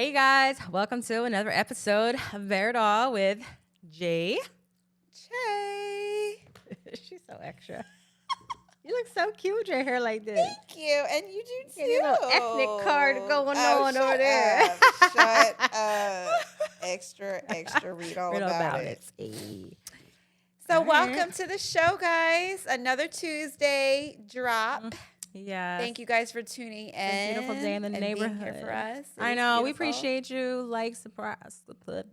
Hey guys, welcome to another episode of Bear It All with Jay. She's so extra. You look so cute with your hair like this. Thank you, and you do too. Your little ethnic card going on over there. Shut up. Extra. Read all about it. Hey. So All right. welcome to the show, guys. Another Tuesday drop. Yeah. Thank you guys for tuning in. It's a beautiful day in the and neighborhood. being here for us. I It know. is We beautiful. appreciate you. Like, subscribe. Support,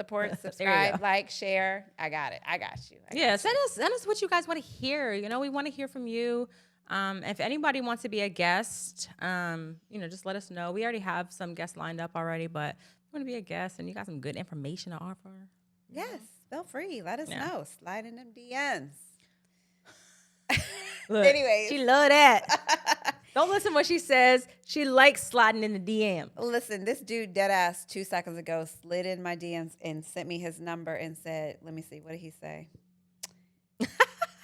There you subscribe, go. like, share. I got it. I got you. Yeah, send us what you guys want to hear. You know, we want to hear from you. If anybody wants to be a guest, just let us know. We already have some guests lined up already, but if you want to be a guest and you got some good information to offer. Yes, feel free. Let us Yeah. know. Slide in them DMs. Look, Anyways. she love that. Don't listen what she says. She likes sliding in the DM. Listen, this dude dead ass 2 seconds ago slid in my DMs and sent me his number and said, let me see, what did he say?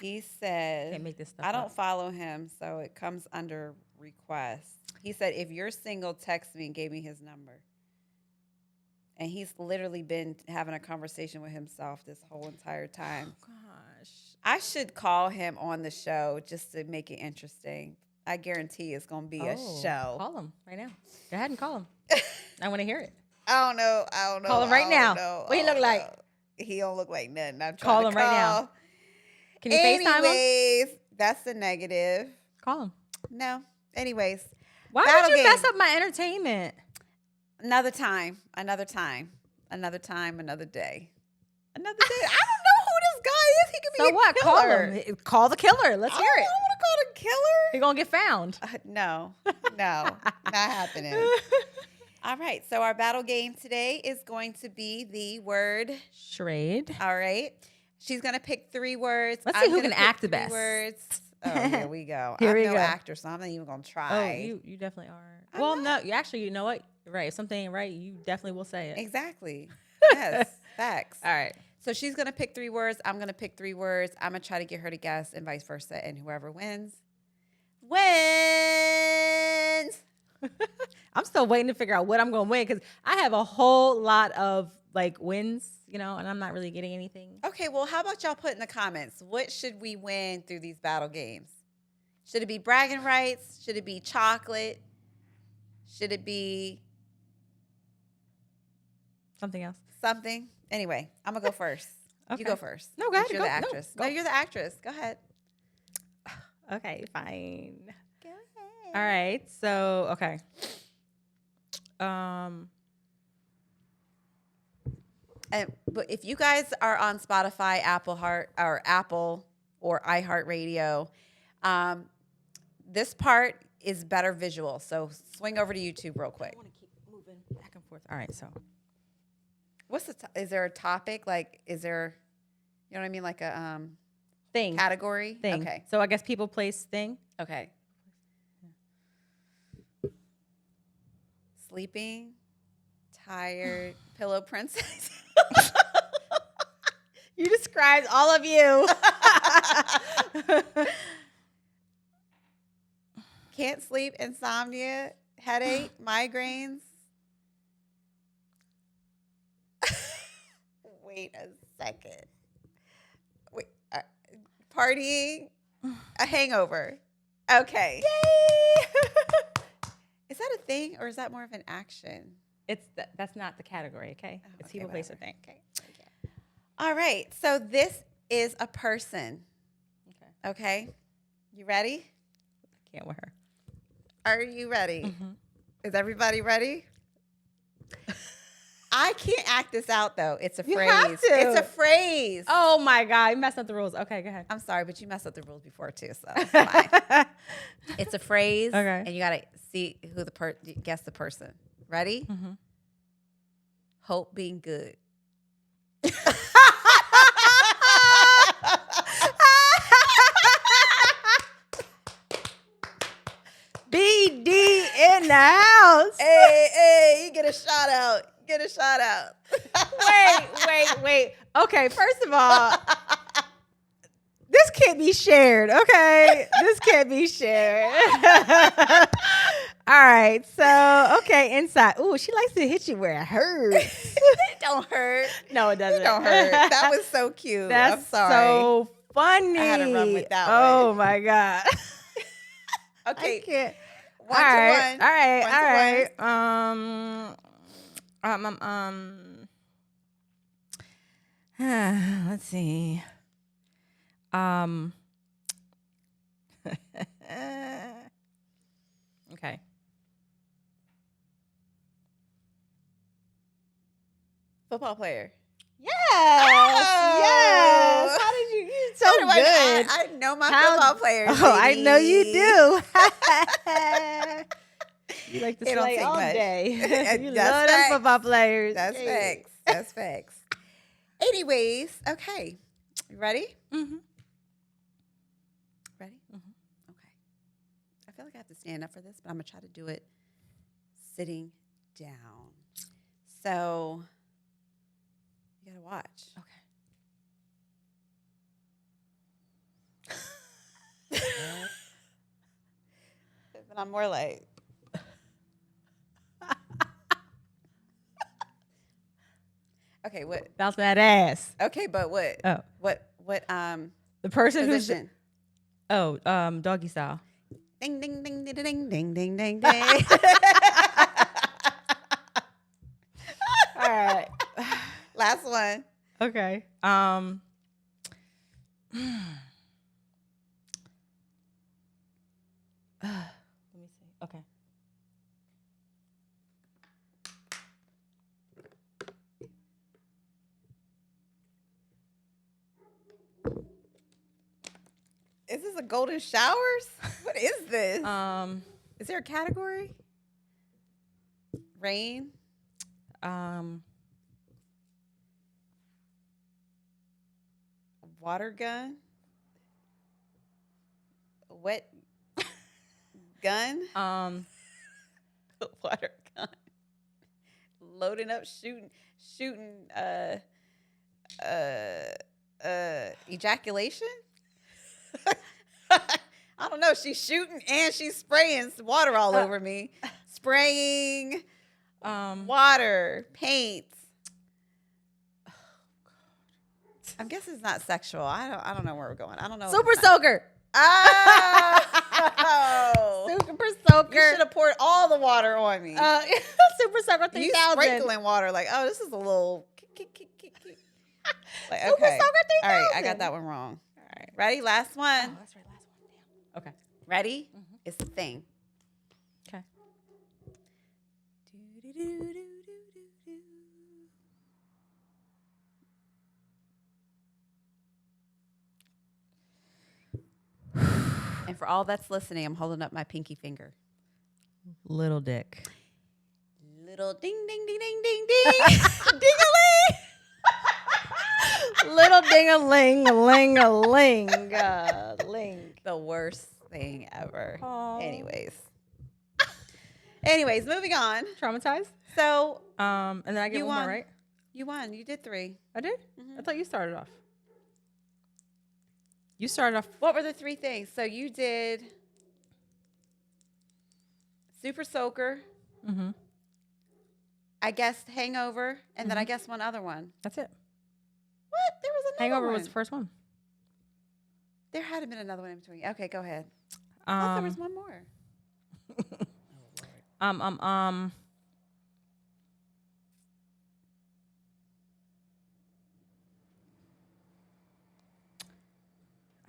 He said, Can't make this stuff I don't up. follow him, so it comes under request. He said, if you're single, text me, and gave me his number. And he's literally been having a conversation with himself this whole entire time. Oh, gosh. I should call him on the show just to make it interesting. I guarantee it's going to be a show. Call him right now. Go ahead and call him. I want to hear it. I don't know. Call him right I now. don't know. What he look like? He don't look like nothing. I'm Call trying him to right now. call. Can you FaceTime him? Anyways, that's the negative. Call him. No. Anyways, Why Battle would you mess game. up my entertainment? another time, another day. Another day. I don't know who this guy is. He could be So a what? killer. Call him. Call the killer. Let's hear I it. don't want to call the killer. You're going to get found. No, not happening. All right. So our battle game today is going to be the word. Charade. All right. She's going to pick 3 words. Let's see I'm who gonna can pick act the 3 best. Words. Oh, here we go. Here I'm we no go. actor, so I'm not even going to Oh, try. you definitely are. I'm Well, not. no, you actually, you know what? You're right. If something ain't right, you definitely will say it. Exactly. Yes. Facts. All right. So she's going to pick 3 words. I'm going to pick 3 words. I'm going to try to get her to guess and vice versa. And whoever wins. I'm still waiting to figure out what I'm going to win because I have a whole lot of wins, and I'm not really getting anything. Okay, well, how about y'all put in the comments, what should we win through these battle games? Should it be bragging rights? Should it be chocolate? Should it be Something else. something? Anyway, I'm going to go first. Okay. You go first. No, go ahead. You're Go. the No, actress. go. No, you're the actress. Go ahead. Okay, fine. Go ahead. All right. So, okay. But if you guys are on Spotify, Apple or iHeartRadio, this part is better visual. So swing over to YouTube real quick. I want to keep moving back and forth. All right. So, Is there a topic? Like, is there, you know what I mean? Like a thing. category? Thing. Okay. So I guess people, place, thing. Okay. Sleeping, tired, pillow princess. You described all of you. Can't sleep, insomnia, headache, migraines. Wait a second. Wait, partying, a hangover. Okay. Yay! Is that a thing or is that more of an action? That's not the category, okay? Oh, It's okay, people, place, or whatever. thing. Okay. All right. So this is a person. Okay. Okay. You ready? I can't wear her. Are you ready? Mm-hmm. Is everybody ready? I can't act this out though. It's a You phrase. have to. It's a phrase. Oh my God, you messed up the rules. Okay, go ahead. I'm sorry, but you messed up the rules before too, so it's fine. It's a phrase. Okay. And you gotta see who guess the person. Ready? Mm-hmm. Hope being good. BD in the house. Hey, you get a shout out. Get a shout out. Wait. Okay, first of all, this can't be shared, okay? This can't be shared. right. So, okay, inside. Ooh, she likes to hit you where it hurts. It don't hurt. No, it doesn't. It don't hurt. That was so cute. That's I'm sorry. so funny. I had to run with that Oh one. my God. Okay. I can't. One to one. All right. One All to right. Let's see. Okay. Football player. Yes. Oh. Yes. How did you? You're so How do good. I know my football players. Oh, I know you lady. do. You like to It don't play take all much. day. You That's love them facts. football players. That's Hey. facts. That's facts. Anyways, okay. You ready? Mm-hmm. Ready? Mhm. Okay. I feel like I have to stand up for this, but I'm going to try to do it sitting down. So you got to watch. Okay. But I'm more like. Okay, what? Bounce that ass. Okay, but what? Oh. What The person position? who's doggy style. Ding ding ding ding ding ding ding ding ding. All right. Last one. Okay. Let me see. Okay. Is this a golden showers? What is this? Um, Is there a category? Rain? Water gun? Wet gun? Water gun. Loading up, shooting ejaculation? I don't know. She's shooting and she's spraying water all over me. Spraying water, paint. Oh, God. I'm guessing it's not sexual. I don't know where we're going. I don't know. Super soaker. Oh. Super soaker. You should have poured all the water on me. Super soaker 3000. You sprinkling water like, oh, this is a little. Like, Super okay. soaker 3000. All right, I got that one wrong. All right. Ready? Last one. Oh, that's right. Last one. Damn. Okay. Ready? It's the thing. Okay. And for all that's listening, I'm holding up my pinky finger. Little dick. Little ding, ding, ding, ding, ding, ding. Ding-a-ling. Little ding-a-ling, ling. The worst thing ever. Aw. Anyways, moving on. Traumatized? So, And then I get You one won. more, right? you won. You did 3. I did? Mhm. I thought you started off. You started off. What were the 3 things? So you did Super Soaker, Mm-hmm. I guessed Hangover, and then I guessed one other one. That's it. What? There was another Hangover one. was the first one. There had to been another one in between. Okay, go ahead. I thought there was one more.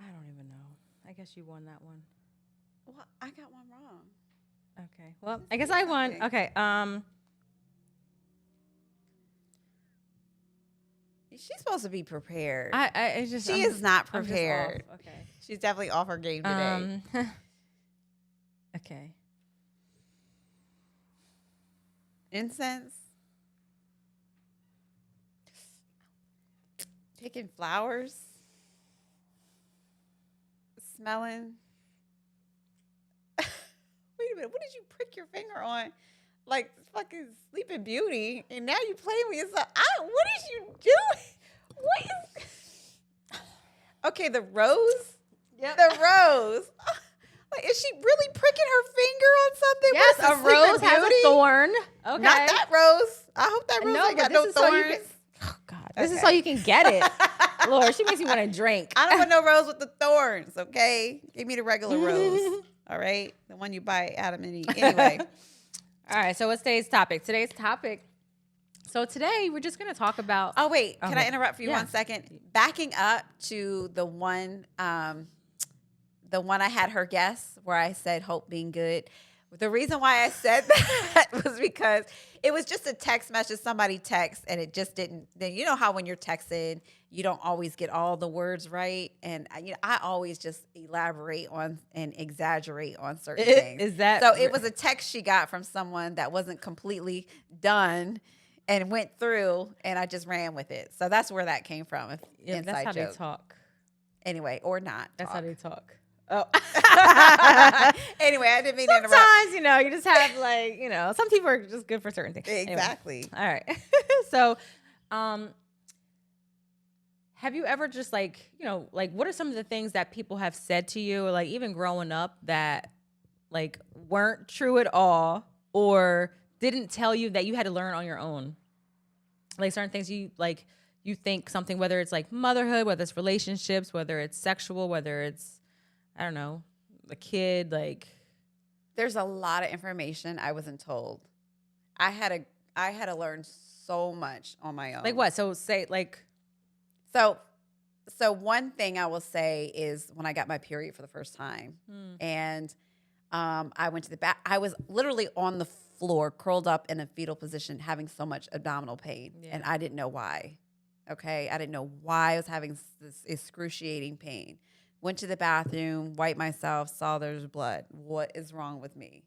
I don't even know. I guess you won that one. Well, I got one wrong. Okay. Well, I guess I won. something. Okay. She's supposed to be prepared. I just She I'm is just- not I'm just prepared. off. Okay. She's definitely off her game today. Okay. Incense. Picking flowers. Smelling. Wait a minute. What did you prick your finger on? Like fucking Sleeping Beauty. And now you playing with yourself. What is you doing? What is. Okay, the rose. Yep. The rose. Like, is she really pricking her finger on something? Yes, What's a the rose Sleeping has a Beauty? thorn. Okay. Not that rose. I hope that rose ain't got no is so you thorns. can. Oh God, this is so you can get it. Lord, she makes me want to drink. I don't want no rose with the thorns, okay? Give me the regular rose, all right? The one you buy at Adam and Eve. Anyway. All right, so what's today's topic? So today we're just going to talk about. Oh, wait. Can Okay. I interrupt for you 1 second? Backing up to the one I had her guess where I said hope being good. The reason why I said that was because it was just a text message. Somebody texts and it just didn't. Then you know how when you're texting, you don't always get all the words right. And I always just elaborate on and exaggerate on certain things. Is that so? It was a text she got from someone that wasn't completely done and went through, and I just ran with it. So that's where that came from. Yeah, that's how they talk. Anyway, or not. That's how they talk. Oh. Anyway, I didn't mean to interrupt. Sometimes, you just have some people are just good for certain things. Exactly. Anyway, all right. So, have you ever just what are some of the things that people have said to you, or like even growing up that like weren't true at all, or didn't tell you that you had to learn on your own? Like certain things you think something, whether it's like motherhood, whether it's relationships, whether it's sexual, whether it's, I don't know, a kid, like. There's a lot of information I wasn't told. I had to learn so much on my own. Like what? So say like. So one thing I will say is when I got my period for the first time, and I went to the bath. I was literally on the floor, curled up in a fetal position, having so much abdominal pain, and I didn't know why. Okay, I didn't know why I was having this excruciating pain. Went to the bathroom, wiped myself, saw there's blood. What is wrong with me?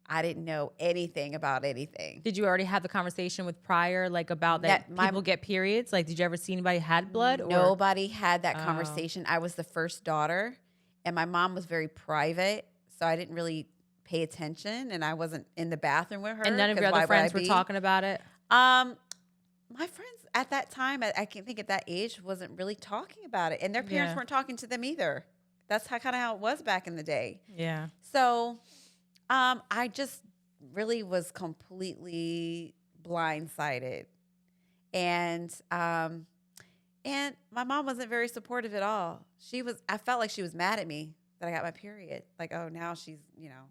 I didn't know anything about anything. Did you already have the conversation with prior, like about that people get periods? Like, did you ever see anybody had blood? Nobody had that conversation. I was the first daughter, and my mom was very private, so I didn't really pay attention, and I wasn't in the bathroom with her. And none of your other friends were talking about it? My friends at that time, I can think at that age, wasn't really talking about it. And their parents weren't talking to them either. That's kind of how it was back in the day. Yeah. So I just really was completely blindsided. And my mom wasn't very supportive at all. I felt like she was mad at me that I got my period. Like, oh, now she's,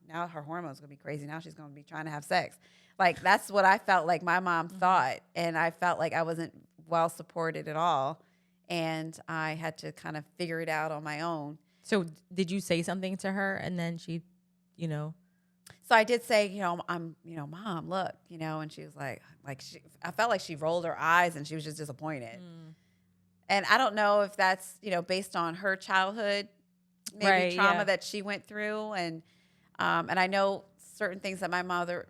now her hormones going to be crazy. Now she's going to be trying to have sex. Like, that's what I felt like my mom thought. And I felt like I wasn't well supported at all. And I had to kind of figure it out on my own. So did you say something to her and then she, So I did say, I'm, Mom, look, and she was like I felt like she rolled her eyes and she was just disappointed. And I don't know if that's, based on her childhood, maybe trauma that she went through. And I know certain things that my mother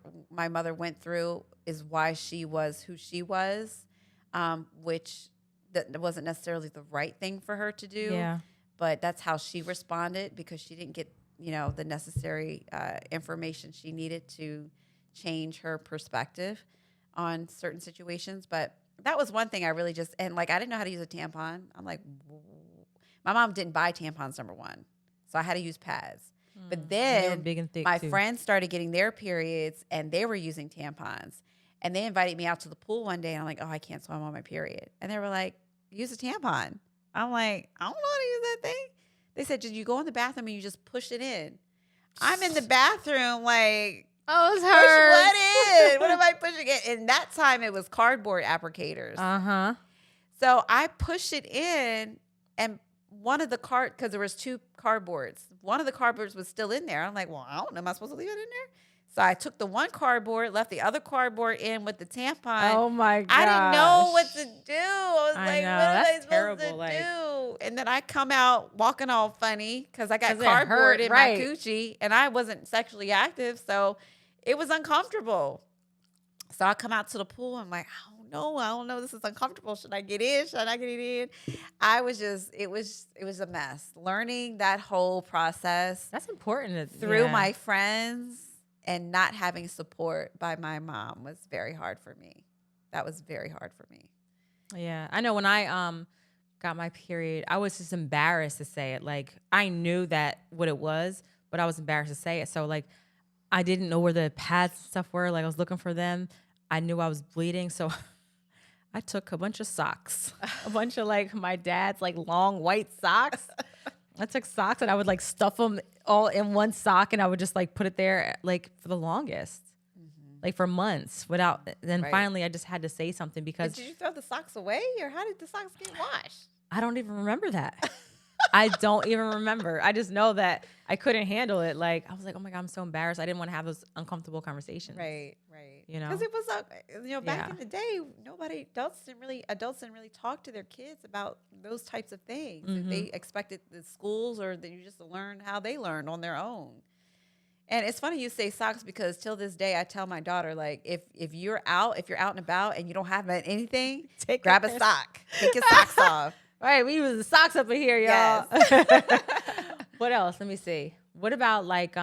went through is why she was who she was, which that wasn't necessarily the right thing for her to do. Yeah. But that's how she responded because she didn't get, the necessary information she needed to change her perspective on certain situations. But that was one thing I really I didn't know how to use a tampon. I'm like, my mom didn't buy tampons, number one. So I had to use pads. But then big and thick my too. friends started getting their periods and they were using tampons. And they invited me out to the pool one day and I'm like, oh, I can't swim on my period. And they were like, use a tampon. I'm like, I don't know how to use that thing. They said, did you go in the bathroom and you just push it in? I'm in the bathroom like, oh, it's push hers. what in? What am I pushing it? And that time it was cardboard applicators. Uh-huh. So I pushed it in and one of the because there was two cardboards. One of the cardboards was still in there. I'm like, well, I don't know. Am I supposed to leave it in there? So I took the one cardboard, left the other cardboard in with the tampon. Oh my god! I didn't know what to do. I was like, know. what am I That's supposed terrible, to do? And then I come out walking all funny because I got 'Cause it cardboard hurt, in right. my coochie and I wasn't sexually active. So it was uncomfortable. So I come out to the pool. I'm like, I don't know. This is uncomfortable. Should I get in? Should I not get in? It was a mess. Learning that whole process. That's important. Through my friends and not having support by my mom was very hard for me. That was very hard for me. Yeah. I know when I got my period, I was just embarrassed to say it. Like I knew that what it was, but I was embarrassed to say it. So like, I didn't know where the pads and stuff were. Like I was looking for them. I knew I was bleeding. So I took a bunch of socks, a bunch of like my dad's like long white socks. I took socks and I would like stuff them all in one sock and I would just like put it there like for the longest, like for months without. Then Right. finally I just had to say something because Did you throw the socks away, or how did the socks get washed? I don't even remember that. I don't even remember. I just know that I couldn't handle it. Like I was like, oh my God, I'm so embarrassed. I didn't want to have those uncomfortable conversations. Right. You know? Because it was back Yeah. in the day, adults didn't really talk to their kids about those types of things. They expected the schools or you just to learn how they learn on their own. And it's funny you say socks because till this day I tell my daughter, like, if you're out and about and you don't have anything, grab a sock, take your socks off. All right, we use the socks up in here, y'all. Yes. What else? Let me see. What about like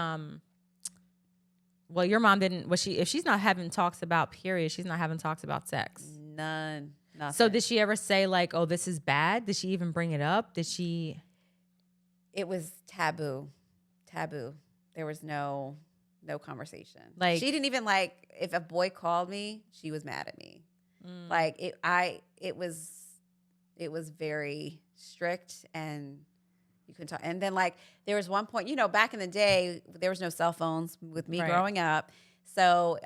well, your mom didn't if she's not having talks about periods, she's not having talks about sex. None. Nothing. So did she ever say like, oh, this is bad? Did she even bring it up? Did she? It was taboo. There was no conversation. Like, she didn't even like if a boy called me, she was mad at me. Like it was very strict and you couldn't talk. And then like there was one point, back in the day, there was no cell phones with me growing up. So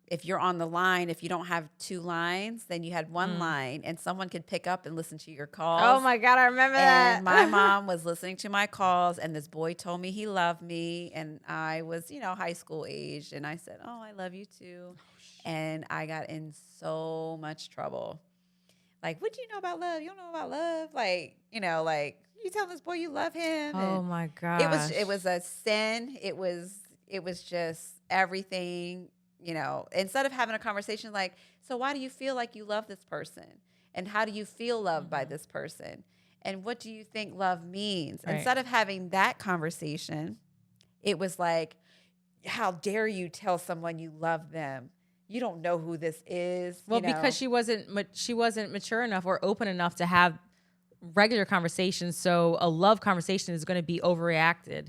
if you're on the line, if you don't have two lines, then you had one line and someone could pick up and listen to your calls. Oh my God, I remember that. And my mom was listening to my calls and this boy told me he loved me. And I was, high school age. And I said, oh, I love you too. And I got in so much trouble. Like, what do you know about love? You don't know about love? Like, you tell this boy you love him. Oh and my gosh. It was a sin. It was just everything, instead of having a conversation like, so why do you feel like you love this person? And how do you feel loved by this person? And what do you think love means? Right. Instead of having that conversation, it was like, how dare you tell someone you love them? You don't know who this is. Well, because she wasn't mature enough or open enough to have regular conversations. So a love conversation is going to be overreacted,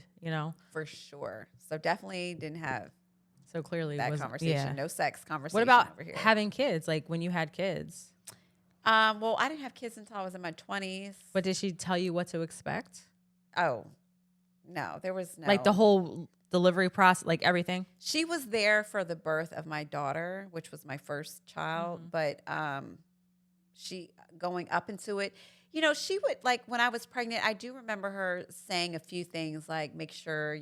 For sure. So definitely didn't have So clearly that wasn't- conversation. yeah. No sex conversation. What about over here? having kids? Like when you had kids, Well, I didn't have kids until I was in my 20s. but did she tell you what to expect? Oh, no, there was no. Like the whole delivery process, like everything? She was there for the birth of my daughter, which was my first child. But she going up into it, she would like when I was pregnant. I do remember her saying a few things like, make sure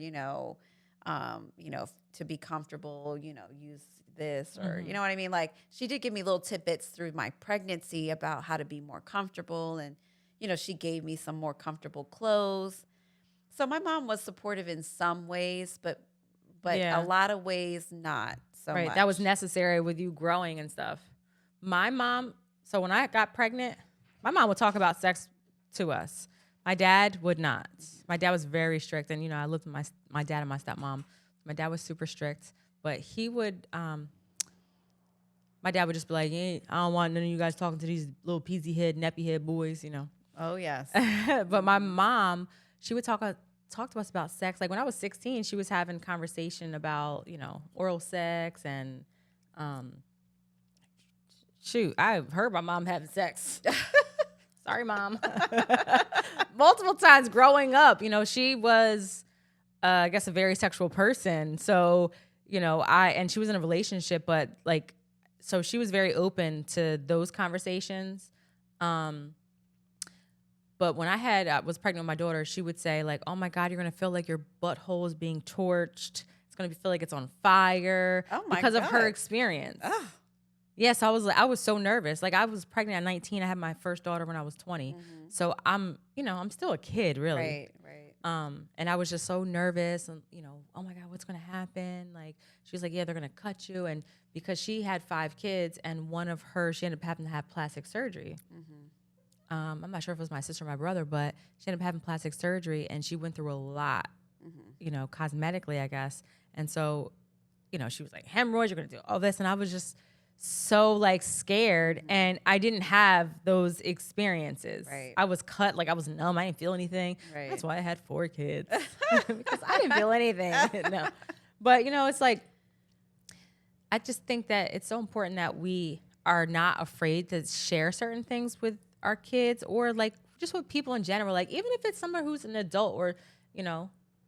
to be comfortable, use this or you know what I mean. Like she did give me little tidbits through my pregnancy about how to be more comfortable, and she gave me some more comfortable clothes. So my mom was supportive in some ways, but Yeah. a lot of ways not so Right. much. That was necessary with you growing and stuff. My mom, so when I got pregnant, my mom would talk about sex to us. My dad would not. My dad was very strict. And, I lived with my dad and my stepmom. My dad was super strict. But he would, my dad would just be like, I don't want none of you guys talking to these little peasy head, nappy head boys, Oh, yes. But my mom, she would talk to us about sex. Like when I was 16, she was having conversation about, oral sex and, shoot, I've heard my mom having sex. Sorry, Mom. Multiple times growing up, she was, I guess, a very sexual person. So, and she was in a relationship, but like, so she was very open to those conversations. But when I was pregnant with my daughter, she would say like, oh my God, you're going to feel like your butthole is being torched. It's going to feel like it's on fire because of her experience. Ugh. Yes, I was so nervous. Like I was pregnant at 19. I had my first daughter when I was 20. So I'm still a kid really. Right. And I was just so nervous and, oh my God, what's going to happen? Like she was like, yeah, they're going to cut you. And because she had 5 kids and one of her, she ended up having to have plastic surgery. I'm not sure if it was my sister or my brother, but she ended up having plastic surgery and she went through a lot, cosmetically, I guess. And so, she was like, hemorrhoids, you're going to do all this. And I was just so like scared, and I didn't have those experiences. Right. I was cut, like I was numb. I didn't feel anything. Right. That's why I had 4 kids because I didn't feel anything. No, but it's like I just think that it's so important that we are not afraid to share certain things with our kids or like just with people in general. Like even if it's someone who's an adult or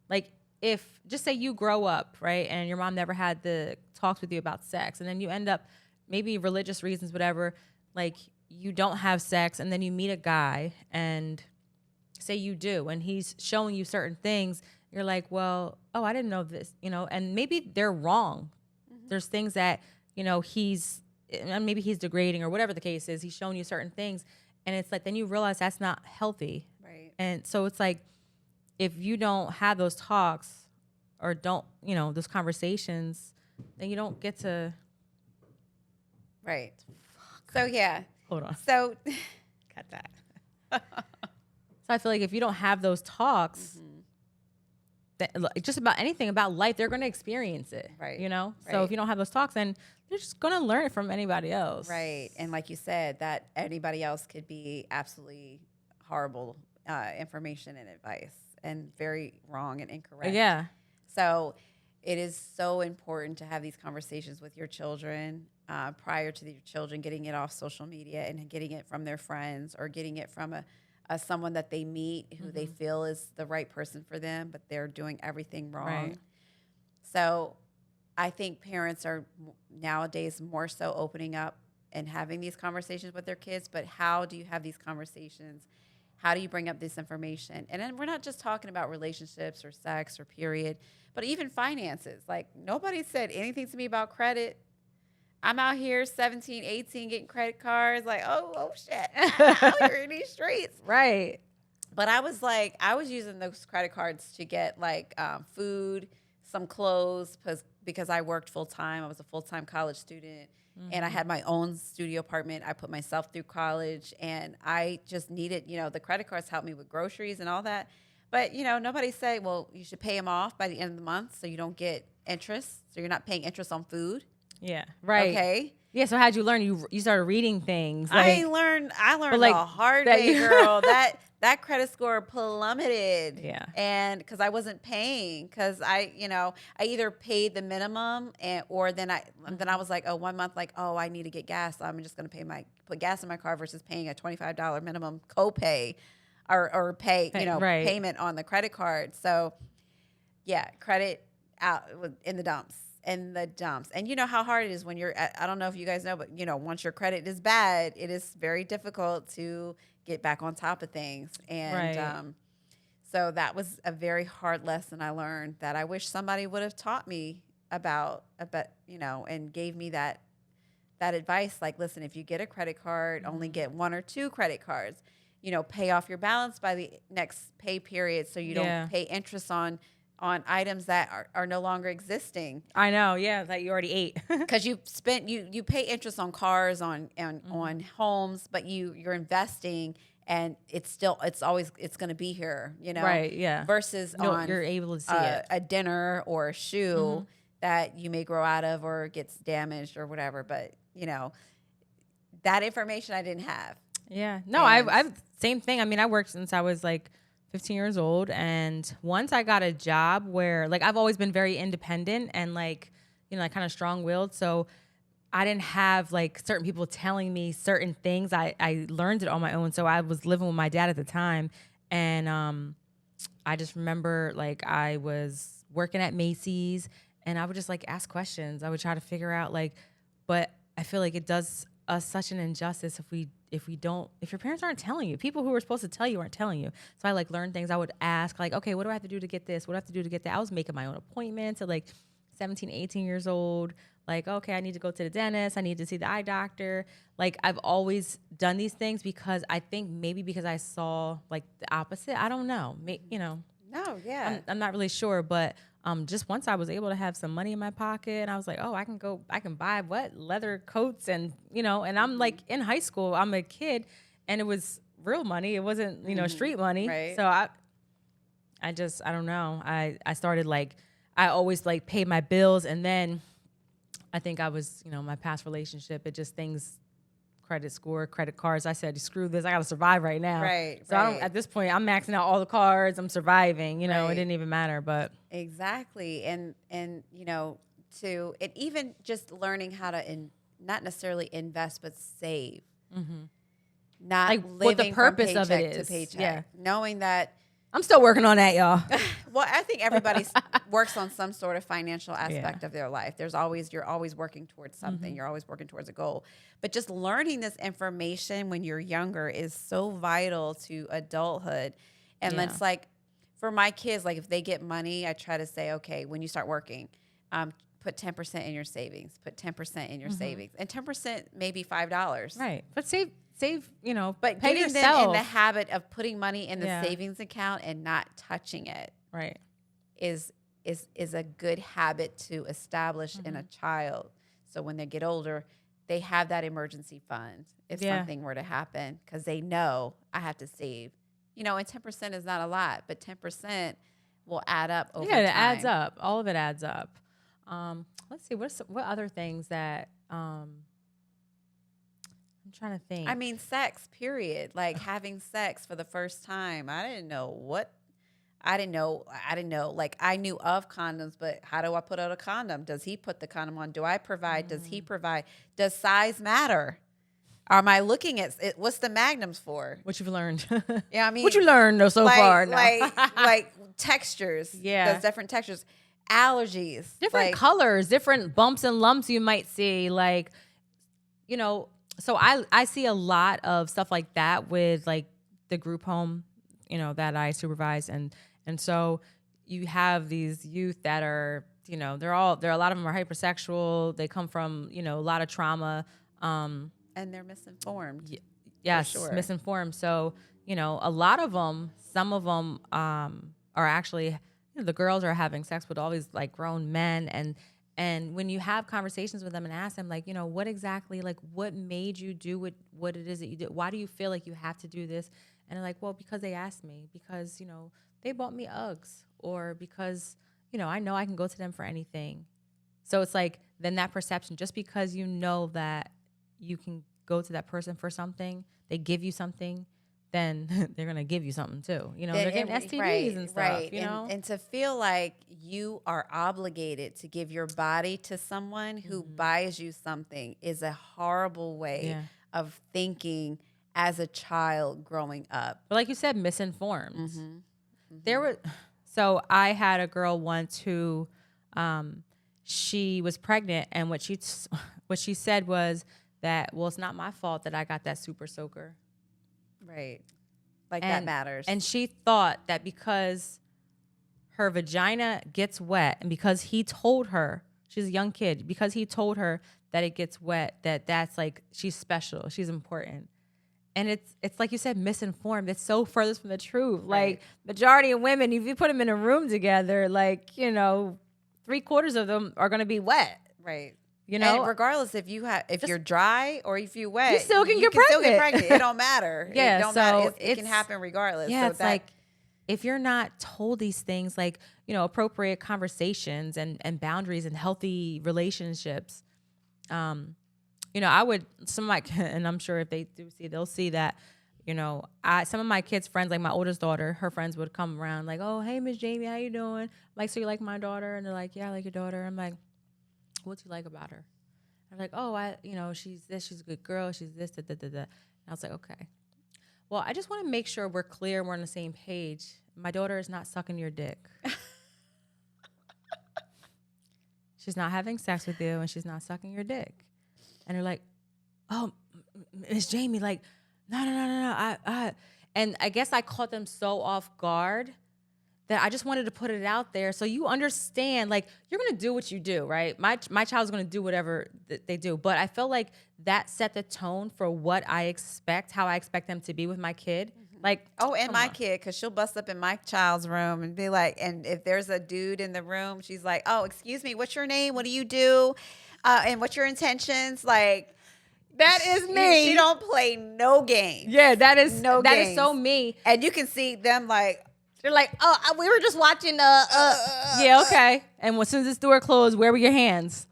like if just say you grow up right and your mom never had the talks with you about sex, and then you end up maybe religious reasons, whatever, like you don't have sex, and then you meet a guy and say you do, and he's showing you certain things. You're like, well, oh, I didn't know this, and maybe they're wrong. There's things that, maybe he's degrading or whatever the case is. He's showing you certain things. And it's like, then you realize that's not healthy. Right. And so it's like, if you don't have those talks or don't, those conversations, then you don't get to. Right. So, yeah. Hold on. So, Cut that. So I feel like if you don't have those talks, just about anything about life, they're going to experience it. Right. So Right. if you don't have those talks, then you're just going to learn it from anybody else. right. And like you said, that anybody else could be absolutely horrible information and advice and very wrong and incorrect. Yeah. So it is so important to have these conversations with your children prior to your children getting it off social media and getting it from their friends or getting it from someone that they meet who they feel is the right person for them, but they're doing everything wrong. Right. So I think parents are nowadays more so opening up and having these conversations with their kids, but how do you have these conversations? How do you bring up this information? And then we're not just talking about relationships or sex or period, but even finances. Like nobody said anything to me about credit. I'm out here 17, 18 getting credit cards like, oh shit, out here in these streets. Right. But I was using those credit cards to get like food, some clothes, because I worked full time. I was a full-time college student and I had my own studio apartment. I put myself through college and I just needed, the credit cards helped me with groceries and all that. But, nobody said, well, you should pay them off by the end of the month so you don't get interest. So you're not paying interest on food. Yeah. Right. Okay. Yeah. So how'd you learn? You started reading things. I learned like, the hard that way, girl. That credit score plummeted. Yeah. And because I wasn't paying, because I either paid the minimum or then I was like, 1 month, like, I need to get gas. So I'm just going to put gas in my car versus paying a $25 minimum copay or pay, right. payment on the credit card. So yeah, credit out in the dumps. And you know how hard it is when I don't know if you guys know, but once your credit is bad, it is very difficult to get back on top of things. And right. So that was a very hard lesson I learned that I wish somebody would have taught me about, and gave me that advice. Like, listen, if you get a credit card, only get 1 or 2 credit cards, pay off your balance by the next pay period. So you don't pay interest on items that are no longer existing. I know, yeah, that you already ate. Because you pay interest on cars, on homes, but you're investing and it's going to be here, Right, yeah. Versus you're able to see a dinner or a shoe that you may grow out of or gets damaged or whatever. But, that information I didn't have. Yeah. No, I've same thing. I mean, I worked since I was like 15 years old, and once I got a job where like I've always been very independent and like like kind of strong-willed, so I didn't have like certain people telling me certain things. I learned it on my own. So I was living with my dad at the time, and I just remember like I was working at Macy's and I would just like ask questions. I would try to figure out like, but I feel like it does us such an injustice if your parents aren't telling you. People who are supposed to tell you aren't telling you. So I like learned things. I would ask like, okay, what do I have to do to get this? What do I have to do to get that? I was making my own appointments at like 17, 18 years old. Like, okay, I need to go to the dentist. I need to see the eye doctor. Like, I've always done these things because I think maybe because I saw like the opposite. I don't know. No, yeah. I'm not really sure, but just once I was able to have some money in my pocket, and I was like, oh, I can buy leather coats, and and I'm like in high school, I'm a kid, and it was real money. It wasn't street money. Right. So I don't know. I started like I always like paid my bills, and then I think I was, my past relationship, it just credit score, credit cards. I said, screw this. I got to survive right now. Right. So at this point, I'm maxing out all the cards. I'm surviving, it didn't even matter, but. Exactly. And even just learning how to not necessarily invest, but save. Mm-hmm. Not like living what the purpose from of it paycheck is. to paycheck. Yeah. Knowing that. I'm still working on that, y'all. Well, I think everybody works on some sort of financial aspect of their life. You're always working towards something. Mm-hmm. You're always working towards a goal. But just learning this information when you're younger is so vital to adulthood. And it's like, for my kids, like if they get money, I try to say, okay, when you start working, put 10% in your savings, put 10% in your savings, and 10% maybe $5. Right. But save, but pay getting yourself. them in the habit of putting money in the savings account and not touching it. Right. Is a good habit to establish in a child. So when they get older, they have that emergency fund if something were to happen, because they know I have to save. And 10% is not a lot, but 10% will add up over time. Yeah, it adds up. All of it adds up. Let's see, what other things that I'm trying to think. I mean, sex, period. Like having sex for the first time. I didn't know. Like I knew of condoms, but how do I put out a condom? Does he put the condom on? Do I provide? Does he provide? Does size matter? Am I looking at it? What's the magnums for? What you've learned? Yeah, I mean, what you learned though so far? No. like textures. Yeah, those different textures, allergies, different colors, different bumps and lumps you might see. Like, so I see a lot of stuff like that with like the group home, that I supervise, and so you have these youth that are, a lot of them are hypersexual. They come from, a lot of trauma. And they're misinformed. Yes, sure. Misinformed. So, a lot of them, some of them are actually, the girls are having sex with all these like grown men. And when you have conversations with them and ask them, like, what exactly, like, what made you do what it is that you did? Why do you feel like you have to do this? And they're like, well, because they asked me, because, they bought me Uggs, or because, I know I can go to them for anything. So it's like, then that perception, just because that you can go to that person for something, they give you something, then they're going to give you something too. They're getting STDs and stuff, right. And to feel like you are obligated to give your body to someone who buys you something is a horrible way of thinking as a child growing up. But like you said, misinformed. So I had a girl once who, she was pregnant, and what she said was that, well, it's not my fault that I got that super soaker. Right. Like that matters. And she thought that because her vagina gets wet, and because he told her, she's a young kid, because he told her that it gets wet, that's like, she's special, she's important. And it's like you said, misinformed. It's so furthest from the truth. Right. Like, majority of women, if you put them in a room together, like, 3/4 of them are going to be wet. Right. And regardless if you're dry or if you're wet, you still can get pregnant. It don't matter. Yeah, it don't matter. It can happen regardless. Yeah, so it's like, if you're not told these things, like, appropriate conversations and boundaries and healthy relationships, I would, and I'm sure if they do see, they'll see that, some of my kids' friends, like my oldest daughter, her friends would come around like, oh, hey, Miss Jamie, how you doing? I'm like, so you like my daughter? And they're like, yeah, I like your daughter. I'm like, what do you like about her? I'm like, oh, she's this, she's a good girl, she's this, da, da, da, da. And I was like, okay. Well, I just want to make sure we're clear, we're on the same page. My daughter is not sucking your dick. She's not having sex with you, and she's not sucking your dick. And they're like, oh, Miss Jamie, like, no. And I guess I caught them so off guard that I just wanted to put it out there so you understand, like, you're going to do what you do, right? My child's going to do whatever they do. But I felt like that set the tone for what I expect, how I expect them to be with my kid. Like, and my kid, because she'll bust up in my child's room and be like, and if there's a dude in the room, she's like, oh, excuse me, what's your name? What do you do? And what's your intentions? Like, that is me. She don't play no games. Yeah, that is no that games. Is so me. And you can see them like, they're like, oh, we were just watching. Yeah, okay. And as soon as this door closed, where were your hands?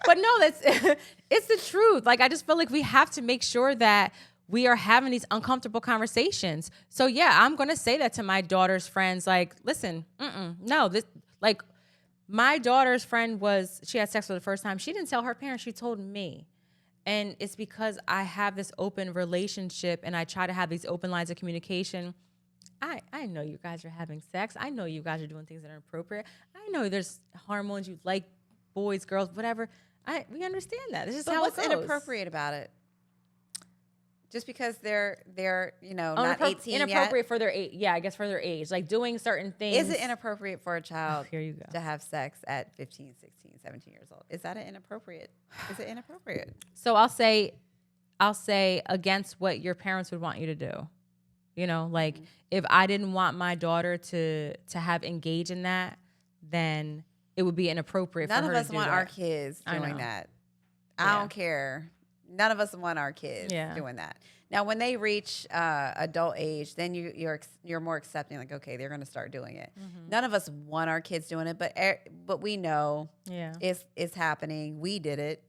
But no, that's it's the truth. Like, I just feel like we have to make sure that we are having these uncomfortable conversations. So yeah, I'm gonna say that to my daughter's friends. Like, listen, no, this like my daughter's friend she had sex for the first time. She didn't tell her parents. She told me. And it's because I have this open relationship and I try to have these open lines of communication. I know you guys are having sex. I know you guys are doing things that are inappropriate. I know there's hormones, you like boys, girls, whatever. We understand that. This is how it goes. What's inappropriate about it? Just because they're not 18 inappropriate yet? for their age. Yeah, I guess for their age. Like doing certain things. Is it inappropriate for a child here you go. to have sex at 15, 16, 17 years old? Is that inappropriate? Is it inappropriate? So I'll say against what your parents would want you to do. You know, like if I didn't want my daughter to have engage in that, then it would be inappropriate for her to do that. None of us want our kids doing that. I don't care. None of us want our kids doing that. Now, when they reach adult age, then you're more accepting. Like, okay, they're going to start doing it. None of us want our kids doing it, but we know it's happening. We did it.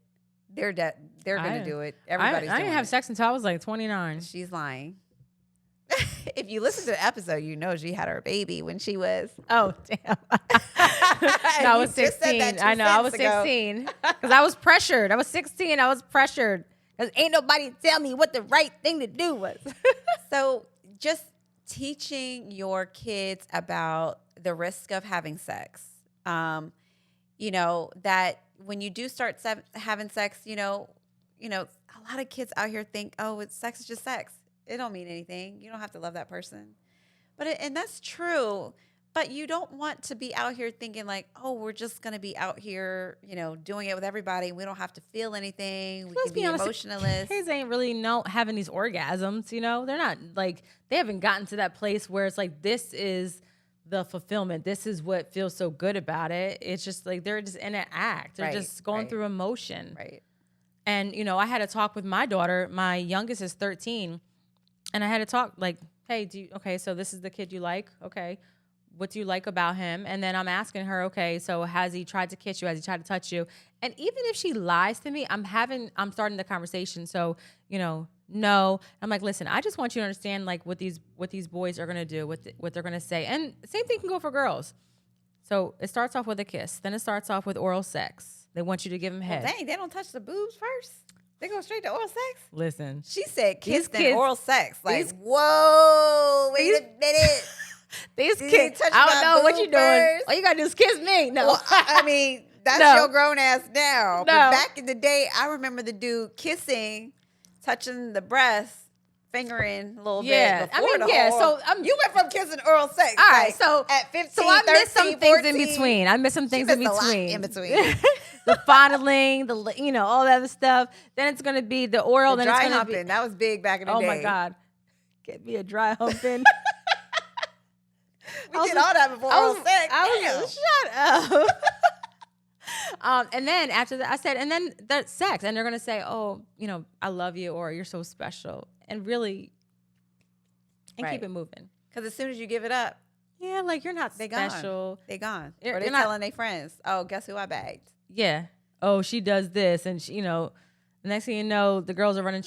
They're going to do it. Everybody's I didn't have sex until I was like 29. She's lying. If you listen to the episode, you know she had her baby when she was. Oh, damn. No, I was 16. I know. I was 16 because I was pressured. I was 16. I was pressured because ain't nobody tell me what the right thing to do was. So just teaching your kids about the risk of having sex, that when you do start having sex, a lot of kids out here think, oh, sex is just sex. It don't mean anything. You don't have to love that person. And that's true. But you don't want to be out here thinking like, oh, we're just going to be out here, doing it with everybody. We don't have to feel anything. We can be emotionless. Kids ain't really having these orgasms, They're not like, they haven't gotten to that place where it's like, this is the fulfillment. This is what feels so good about it. It's just like, they're just in an act. They're just going through emotion. Right. And, I had a talk with my daughter. My youngest is 13. And I had to talk like, hey, so this is the kid you like? Okay. What do you like about him? And then I'm asking her, okay, so has he tried to kiss you? Has he tried to touch you? And even if she lies to me, I'm starting the conversation. So, no. I'm like, listen, I just want you to understand like what these boys are going to do, what they're going to say. And same thing can go for girls. So it starts off with a kiss. Then it starts off with oral sex. They want you to give them head. Dang, they don't touch the boobs first? They go straight to oral sex? Listen. She said kiss and oral sex. Like, whoa, wait a minute. These kids, I don't know what you're doing. All you got to do is kiss me. No. Well, I mean, that's your grown ass now. No. But back in the day, I remember the dude kissing, touching the breast, fingering a little bit before the whole. So you went from kissing to oral sex. All right, so at 15, so I 13, missed some 14, things in between. I missed some things in between. The fondling, all that other stuff. Then it's going to be the oral. The then dry it's going humping. to be. That was big back in the day. Oh, my God. Get me a dry humping. We did all that before oral sex. Shut up. And then after that, I said, and then that's sex. And they're going to say, oh, I love you, or you're so special. And really, keep it moving. Because as soon as you give it up, yeah, like you're not special. They gone. Or they're telling their friends, oh, guess who I bagged? Yeah. Oh, she does this. And, the next thing you know, the girls are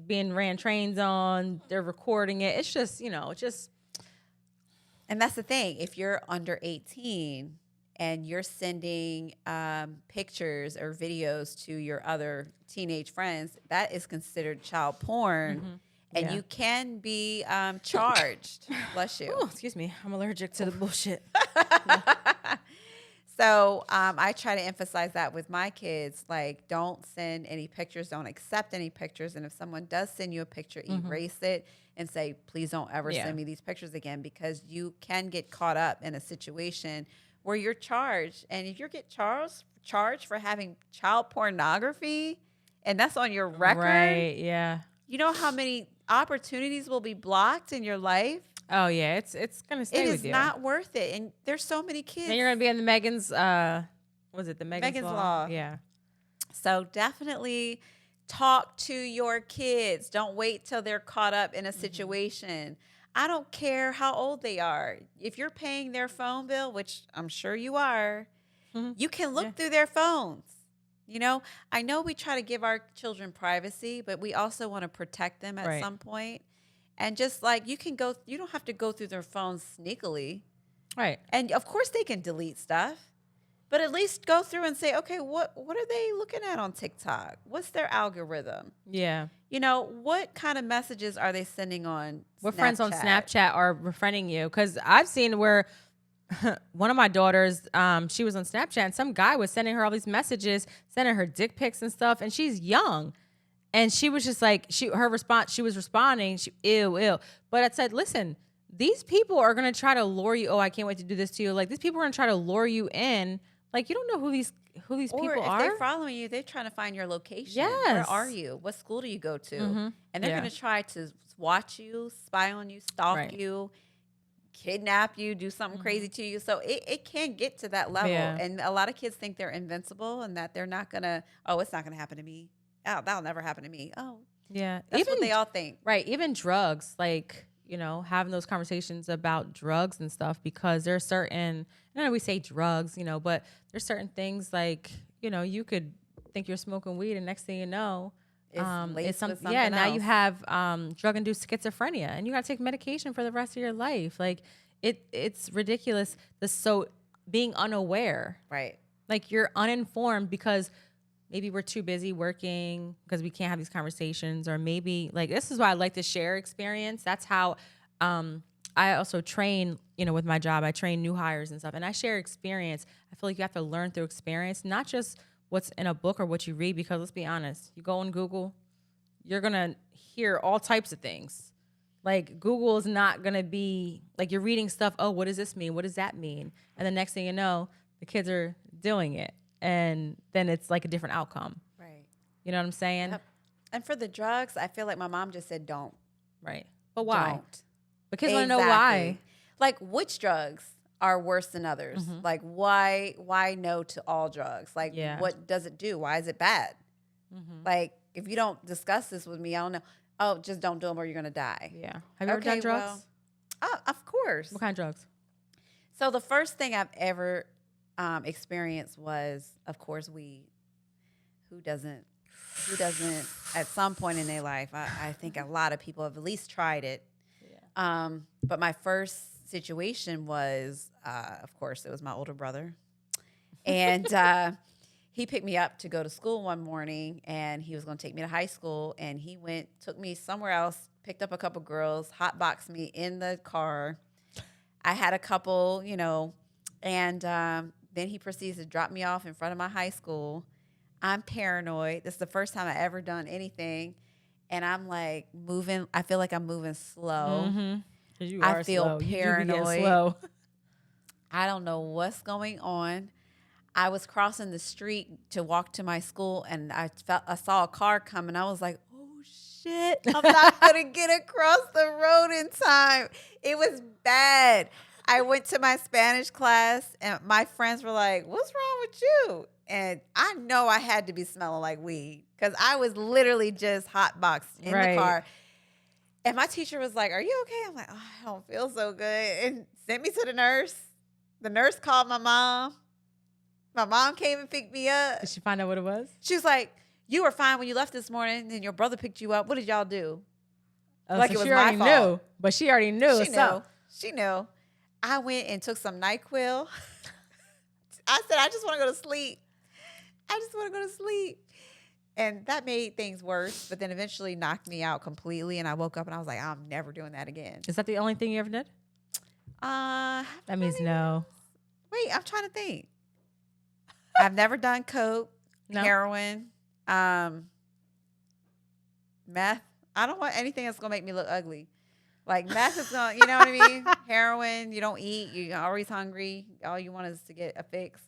being ran trains on. They're recording it. It's just, And that's the thing. If you're under 18 and you're sending pictures or videos to your other teenage friends, that is considered child porn. Mm-hmm. And you can be charged. Bless you. Oh, excuse me. I'm allergic to the bullshit. So I try to emphasize that with my kids. Like, don't send any pictures. Don't accept any pictures. And if someone does send you a picture, erase it and say, please don't ever send me these pictures again, because you can get caught up in a situation where you're charged. And if you get charged for having child pornography, and that's on your record. Right, yeah. You know how many opportunities will be blocked in your life? Oh, yeah. It's going to stay with you. It is not worth it. And there's so many kids. Then you're going to be in the Megan's, was it the Megan's Law? Yeah. So definitely talk to your kids. Don't wait till they're caught up in a situation. I don't care how old they are. If you're paying their phone bill, which I'm sure you are, you can look through their phones. You know, I know we try to give our children privacy, but we also want to protect them at Right. some point. And just like you don't have to go through their phones sneakily. Right. And of course they can delete stuff, but at least go through and say, okay, what are they looking at on TikTok? What's their algorithm? Yeah. You know, what kind of messages are they sending on What Snapchat? friends on Snapchat are befriending you? Because I've seen where one of my daughters, she was on Snapchat and some guy was sending her all these messages, sending her dick pics and stuff, and she's young. And she was just like, she was responding, ew. But I said, listen, these people are going to try to lure you. Oh, I can't wait to do this to you. Like, these people are going to try to lure you in. Like, you don't know who these Or people if are. they're following you, they're trying to find your location. Yes. Where are you? What school do you go to? And they're Yeah. going to try to watch you, spy on you, stalk Right. you, kidnap you, do something crazy to you. So it can get to that level. Yeah. And a lot of kids think they're invincible and that they're not going to, oh, it's not going to happen to me. Oh, that'll never happen to me. Oh, Yeah. that's what they all think. Right. Even drugs, like, you know, having those conversations about drugs and stuff, because there's certain, I know we say drugs, you know, but there's certain things like, you know, you could think you're smoking weed and next thing you know, It's laced with yeah, something now you else. have drug-induced schizophrenia and you got to take medication for the rest of your life. Like it's ridiculous. Being unaware, Right. like you're uninformed because maybe we're too busy working because we can't have these conversations, or maybe like this is why I like to share experience. That's how I also train, you know, with my job. I train new hires and stuff, and I share experience. I feel like you have to learn through experience, not just what's in a book or what you read, because let's be honest, you go on Google, you're going to hear all types of things. Like Google is not going to be like you're reading stuff. Oh, what does this mean? What does that mean? And the next thing you know, the kids are doing it. And then it's like a different outcome. Right. You know what I'm saying? Yep. And for the drugs, I feel like my mom just said, don't. Right. But why? Don't. The kids want to know why. Like which drugs are worse than others? Like why no to all drugs? Like Yeah. what does it do? Why is it bad? Like if you don't discuss this with me, I don't know. Oh, just don't do them or you're going to die. Yeah. Have you ever done drugs? Oh, of course. What kind of drugs? So the first thing I've ever experienced was, of course, weed. Who doesn't at some point in their life? I think a lot of people have at least tried it. Yeah. But my first situation was, of course, it was my older brother. And he picked me up to go to school one morning, and he was going to take me to high school. And he took me somewhere else, picked up a couple girls, hotboxed me in the car. I had a couple, you know, and then he proceeds to drop me off in front of my high school. I'm paranoid. This is the first time I ever done anything. And I'm like moving. I feel like I'm moving slow. Mm-hmm. I feel slow. paranoid. You do be slow. I don't know what's going on. I was crossing the street to walk to my school, and I saw a car coming. I was like, oh, shit. I'm not going to get across the road in time. It was bad. I went to my Spanish class, and my friends were like, what's wrong with you? And I know I had to be smelling like weed because I was literally just hotboxed in the car. And my teacher was like, are you okay? I'm like, oh, I don't feel so good. And sent me to the nurse. The nurse called my mom. My mom came and picked me up. Did she find out what it was? She was like, you were fine when you left this morning, and your brother picked you up. What did y'all do? Oh, Like so it was she my already fault. knew, but she already knew. She knew. She knew. I went and took some NyQuil. I said, I just want to go to sleep. I just want to go to sleep. And that made things worse, but then eventually knocked me out completely. And I woke up and I was like, I'm never doing that again. Is that the only thing you ever did? That means no. Wait, I'm trying to think. I've never done coke, heroin, meth. I don't want anything that's going to make me look ugly. Like meth is going, you know what I mean? Heroin, you don't eat. You're always hungry. All you want is to get a fix.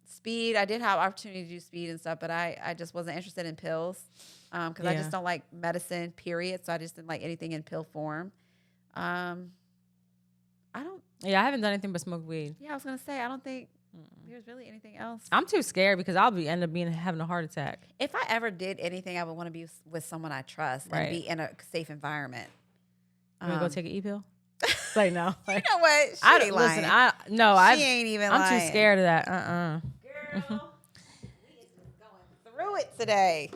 Speed, I did have opportunity to do speed and stuff, but I just wasn't interested in pills because I just don't like medicine, period. So I just didn't like anything in pill form. I haven't done anything but smoke weed. Yeah, I was going to say, I don't think there's really anything else. I'm too scared because I'll end up having a heart attack. If I ever did anything, I would want to be with someone I trust and be in a safe environment. You want to go take an e-pill? Like, no. Like, you know what? She ain't lying. Listen, she ain't even lying. I'm too scared of that. Girl, it today.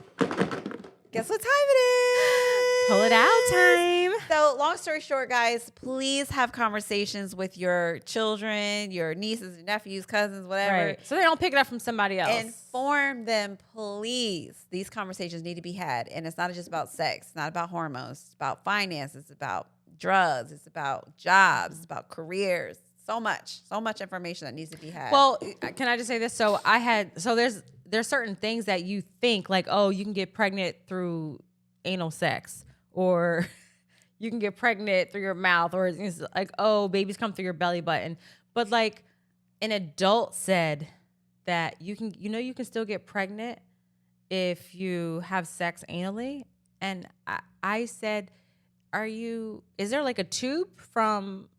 Guess what time it is? Pull it out time. So, long story short, guys, please have conversations with your children, your nieces, nephews, cousins, whatever. Right. So they don't pick it up from somebody else. Inform them, please. These conversations need to be had. And it's not just about sex. It's not about hormones. It's about finances. It's about drugs. It's about jobs. It's about careers. So much information that needs to be had. Well, can I just say this? So there's certain things that you think like, oh, you can get pregnant through anal sex, or you can get pregnant through your mouth, or it's like, oh, babies come through your belly button. But like an adult said that you can still get pregnant if you have sex anally. And I said, is there like a tube from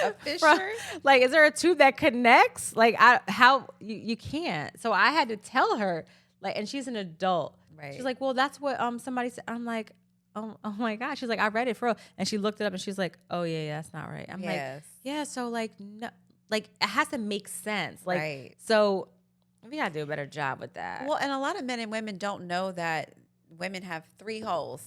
a fissure? Like, is there a tube that connects? Like, how you can't. So I had to tell her, like, and she's an adult. Right. She's like, well, that's what somebody said. I'm like, oh my gosh. She's like, I read it for real. And she looked it up and she's like, oh yeah, that's not right. I'm like, yeah. So like, no, like it has to make sense. Like, right. So we gotta do a better job with that. Well, and a lot of men and women don't know that women have 3 holes.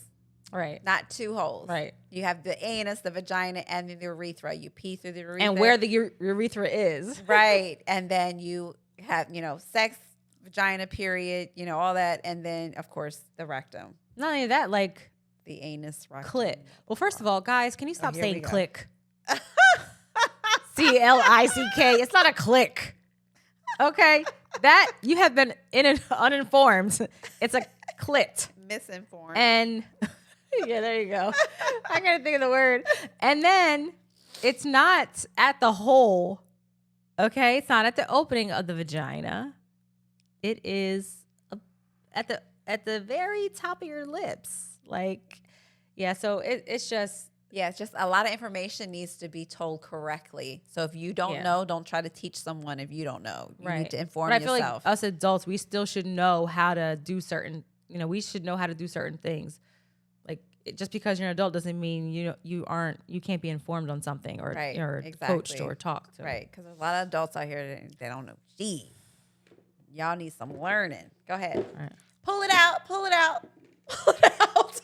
Right. Not 2 holes. Right. You have the anus, the vagina, and the urethra. You pee through the urethra. And where the urethra is. Right. And then you have, sex, vagina, period, all that. And then, of course, the rectum. Not only that, like the anus, rectum. Clit. Well, first of all, guys, can you stop here saying we go. click? C-L-I-C-K. It's not a click. Okay? That, you have been uninformed. It's a clit. Misinformed. And... yeah, there you go. I gotta think of the word. And then it's not at the hole. Okay, it's not at the opening of the vagina. It is at the very top of your lips. Like, yeah. So it's just it's just a lot of information needs to be told correctly. So if you don't know, don't try to teach someone if you don't know. You need to inform yourself. But I feel like us adults, we still should know how to do certain. We should know how to do certain things. Just because you're an adult doesn't mean you can't be informed on something or coached or talked to. Right, because a lot of adults out here, they don't know. Gee, y'all need some learning. Go ahead. All right. Pull it out. Pull it out. Pull it out.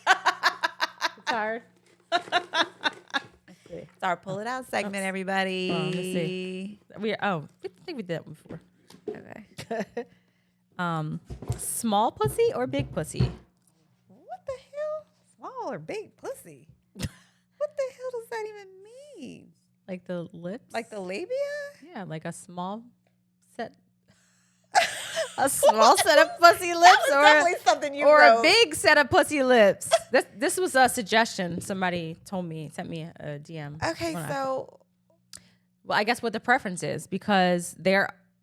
Tired. It's our pull it out segment, everybody. Let's see. I think we did that before. Okay. Small pussy or big pussy? What the hell? Small or big pussy? What the hell does that even mean? Like the lips? Like the labia? Yeah, like a small set. A small set of pussy lips, definitely something you or wrote. a big set of pussy lips. This was a suggestion. Somebody sent me a DM. Okay, so well, I guess what the preference is, because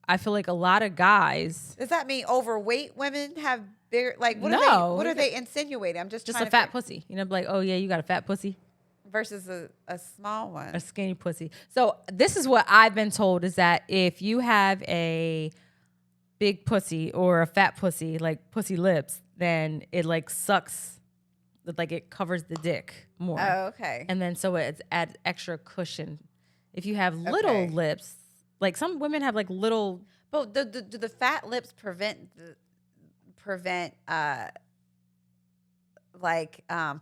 I feel like a lot of guys. Does that mean overweight women have bigger? Like, what are they insinuating? I'm just a fat pussy. Like, oh yeah, you got a fat pussy. Versus a small one, a skinny pussy. So this is what I've been told, is that if you have a big pussy or a fat pussy, like pussy lips, then it like sucks, like it covers the dick more. Oh, okay. And then so it adds extra cushion. If you have little lips, like some women have like little. But do the fat lips prevent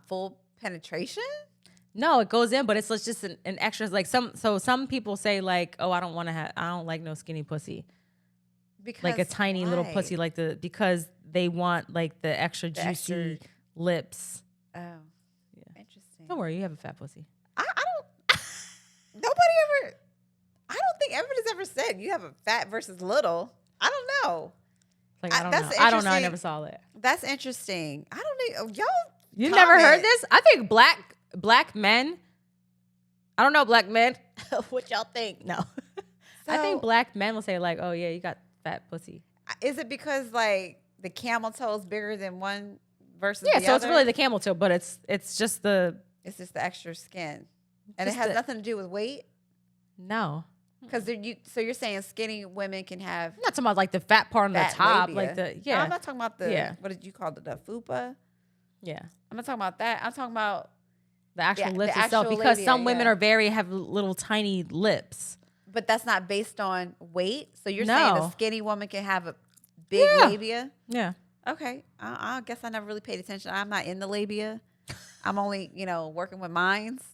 full penetration? No, it goes in, but it's just an extra. Like some people say like, oh, I don't like no skinny pussy. Because like a tiny little pussy, because they want like the extra juicy lips. Oh, yeah. Interesting. Don't worry, you have a fat pussy. I don't think everybody's ever said you have a fat versus little. I don't know. Like I don't know. I never saw that. That's interesting. I don't know. Y'all, you never heard this? I think black men. I don't know black men. What y'all think? No. I think black men will say like, oh yeah, you got fat pussy. Is it because like the camel toe is bigger than one versus the so other? it's really the camel toe, but it's just the extra skin, and it has nothing to do with weight. No, because so you're saying skinny women can have. I'm not talking about like the fat part on the top, labia. like No, I'm not talking about the what did you call it, the fupa? Yeah, I'm not talking about that. I'm talking about the actual lips itself, because labia, some women have little tiny lips. But that's not based on weight. So you're saying a skinny woman can have a big Yeah. labia. Yeah. Okay, I guess I never really paid attention. I'm not in the labia. I'm only, working with minds.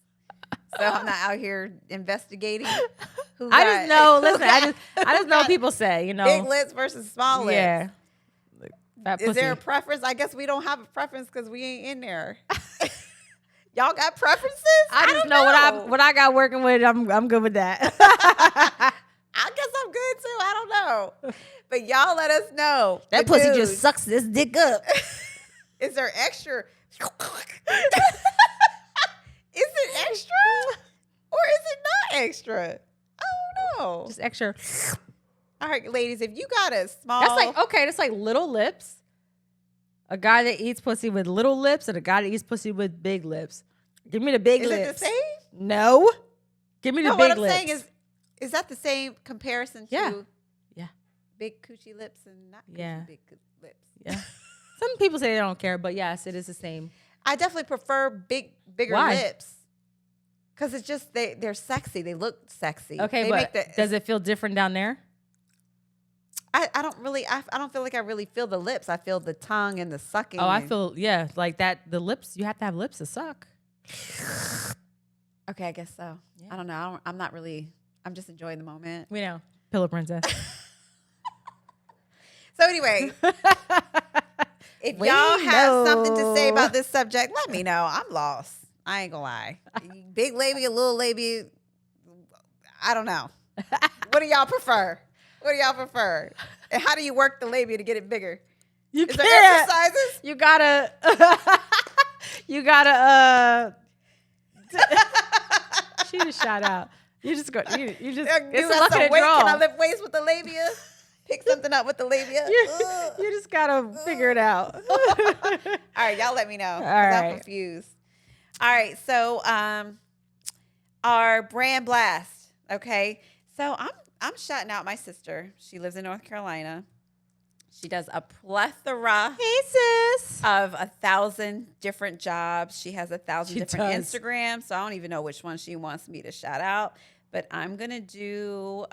So I'm not out here investigating who I got. just know. who Listen, I got- just who know got people say, big lips versus small lips. Yeah. Fat Is there a pussy. preference? I guess we don't have a preference because we ain't in there. Y'all got preferences? I just don't know what I got working with. I'm good with that. I guess I'm good too. I don't know. But y'all let us know. That The pussy dudes. just sucks this dick up. Is there extra? Is it extra? Or is it not extra? I don't know. Just extra. All right, ladies, if you got a small. That's like okay. That's like little lips. A guy that eats pussy with little lips and a guy that eats pussy with big lips. Give me the big Is lips. it the same? No. Give me the No, big what I'm lips. saying is that the same comparison to Yeah. big coochie lips and not coochie Yeah. big lips? Yeah. Some people say they don't care, but yes, it is the same. I definitely prefer bigger Why? lips. Because it's just, they're sexy. They look sexy. Okay, They but make does it feel different down there? I don't really, I don't feel like I really feel the lips. I feel the tongue and the sucking. Oh, I and- feel, yeah, like that. The lips, you have to have lips to suck. Okay, I guess so. Yeah. I don't know. I'm not really, I'm just enjoying the moment. We know. Pillow princess. So anyway, if We y'all have something to say know. about this subject, let me know. I'm lost. I ain't gonna lie. Big labia, little labia, I don't know. What do y'all prefer? What do y'all prefer? And how do you work the labia to get it bigger? You Is there can't. exercises? You gotta, you gotta, she just shot out. You just go, you just, Do it's a luck some of the weight? Can I draw. lift weights with the labia? Pick something up with the labia? You just gotta figure it out. All right, y'all let me know. 'Cause I'm right. confused. All right, so our brand blast. Okay, so I'm shouting out my sister. She lives in North Carolina. She does a plethora Hey, sis. of 1,000 different jobs. She has 1,000 She different does. Instagrams. So I don't even know which one she wants me to shout out. But I'm gonna do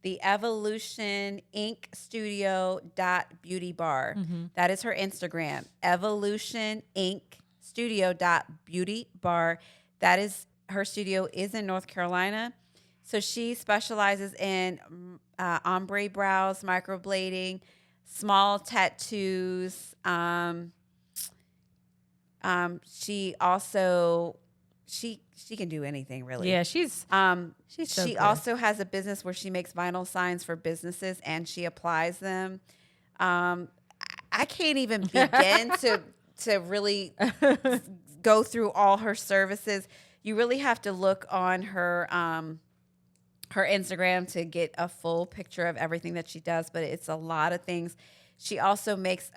the Evolution Inc. Studio Beauty Bar. That is her Instagram. Evolution Inc. Studio Beauty Bar. That is her studio is in North Carolina. So she specializes in ombre brows, microblading, small tattoos. She also she can do anything really. Yeah, she's so She good. also has a business where she makes vinyl signs for businesses and she applies them. I can't even begin to really go through all her services. You really have to look on her her Instagram to get a full picture of everything that she does, but it's a lot of things. She also makes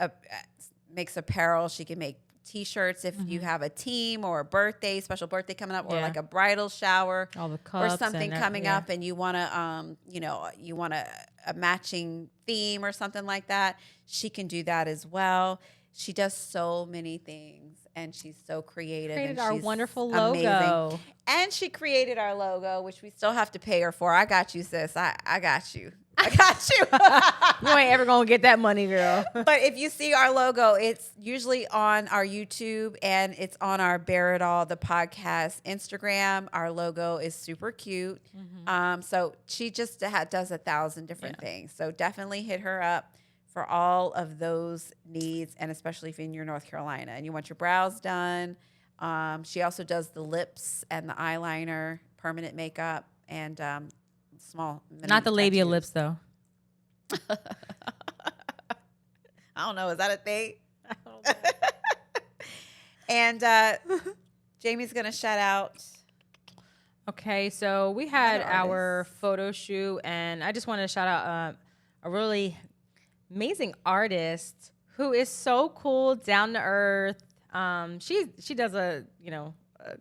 apparel. She can make T-shirts if you have a team or a birthday, special birthday coming up, or Yeah. like a bridal shower, all the or cups something and coming yeah. up, and you want to, you want a matching theme or something like that. She can do that as well. She does so many things, and she's so creative. Created and our she's wonderful amazing. logo. And she created our logo, which we still have to pay her for. I got you, sis. I got you. I got you. You ain't ever gonna get that money, girl. But if you see our logo, it's usually on our YouTube and it's on our Bear It All, the podcast Instagram. Our logo is super cute. So she just does 1,000 different things. So definitely hit her up for all of those needs, and especially if you're in North Carolina and you want your brows done. She also does the lips and the eyeliner, permanent makeup, and small. Not the mini labia tattoos. lips though. I don't know. Is that a thing? And Jamie's going to shout out. Okay, so we had Another our artist. photo shoot, and I just wanted to shout out a really amazing artist who is so cool, down to earth. She does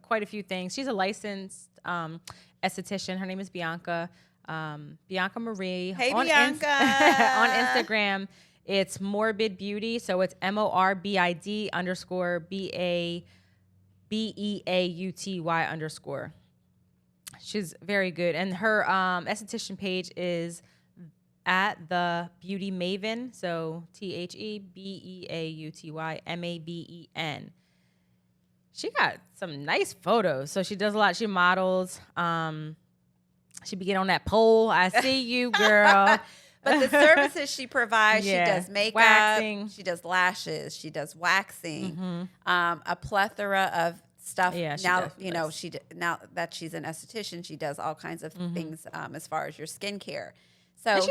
quite a few things. She's a licensed esthetician. Her name is Bianca. Bianca Marie. Hey, on Bianca. on Instagram, it's Morbid Beauty. So it's MORBID _BABEAUTY_. She's very good. And her esthetician page is at the Beauty Maven. So TheBeautyMaven. She got some nice photos. So she does a lot. She models. She be getting on that pole. I see you, girl. But the services she provides, Yeah. she does makeup, Waxing. she does lashes, she does waxing, Mm-hmm. a plethora of stuff. Yeah, she now definitely you know does. now that she's an esthetician, she does all kinds of Mm-hmm. things as far as your skincare. So And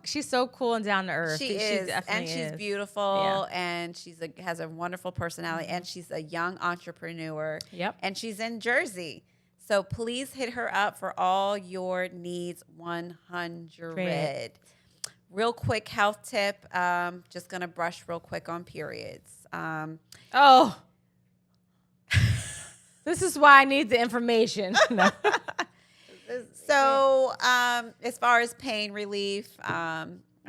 she's so cool and down to earth. she She is, definitely and she's is. beautiful, and has a wonderful personality, and she's a young entrepreneur. Yep. And she's in Jersey. So please hit her up for all your needs. 100. Great. Real quick health tip. Just gonna brush real quick on periods. Oh. This is why I need the information. No. So as far as pain relief, I